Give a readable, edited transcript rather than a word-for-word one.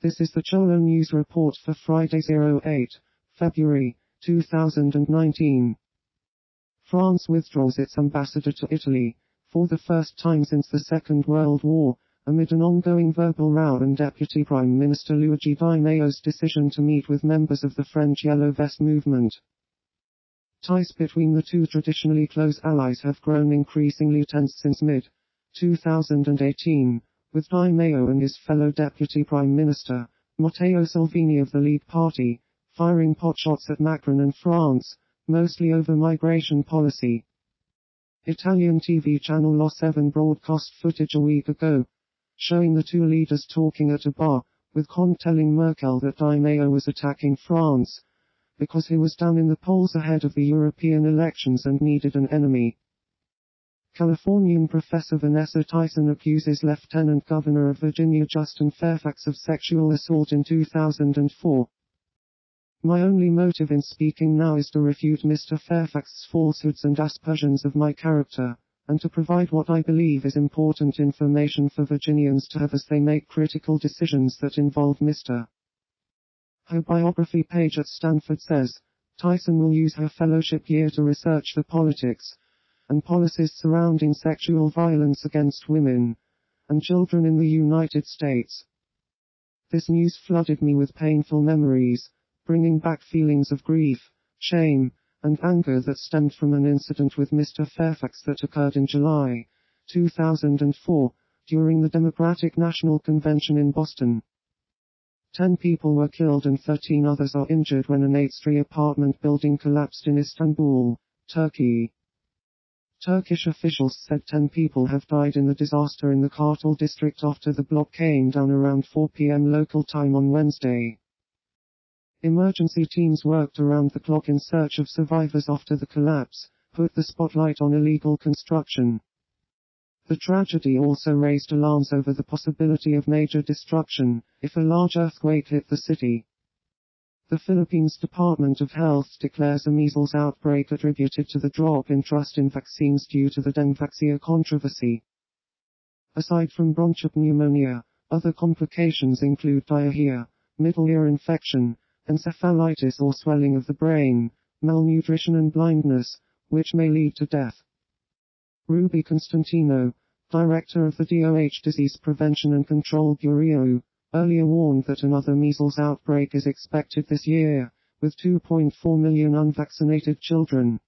This is the Cholo News Report for Friday 08 February 2019. France withdraws its ambassador to Italy, for the first time since the Second World War, amid an ongoing verbal row and Deputy Prime Minister Luigi Di Maio's decision to meet with members of the French Yellow Vest movement. Ties between the two traditionally close allies have grown increasingly tense since mid-2018, with Di Maio and his fellow Deputy Prime Minister, Matteo Salvini of the League Party, firing potshots at Macron and France, mostly over migration policy. Italian TV channel Lo 7 broadcast footage a week ago, showing the two leaders talking at a bar, with Conte telling Merkel that Di Maio was attacking France, because he was down in the polls ahead of the European elections and needed an enemy. Californian Professor Vanessa Tyson accuses Lieutenant Governor of Virginia Justin Fairfax of sexual assault in 2004. My only motive in speaking now is to refute Mr. Fairfax's falsehoods and aspersions of my character, and to provide what I believe is important information for Virginians to have as they make critical decisions that involve Mr. Her biography page at Stanford says, Tyson will use her fellowship year to research the politics and policies surrounding sexual violence against women and children in the United States. This news flooded me with painful memories, bringing back feelings of grief, shame, and anger that stemmed from an incident with Mr. Fairfax that occurred in July 2004, during the Democratic National Convention in Boston. 10 people were killed and 13 others are injured when an 8-story apartment building collapsed in Istanbul, Turkey. Turkish officials said 10 people have died in the disaster in the Kartal district after the block came down around 4 p.m. local time on Wednesday. Emergency teams worked around the clock in search of survivors after the collapse, put the spotlight on illegal construction. The tragedy also raised alarms over the possibility of major destruction if a large earthquake hit the city. The Philippines Department of Health declares a measles outbreak attributed to the drop in trust in vaccines due to the Dengvaxia controversy. Aside from bronchopneumonia, other complications include diarrhea, middle ear infection, encephalitis or swelling of the brain, malnutrition and blindness, which may lead to death. Ruby Constantino, director of the DOH Disease Prevention and Control Bureau, earlier warned that another measles outbreak is expected this year, with 2.4 million unvaccinated children.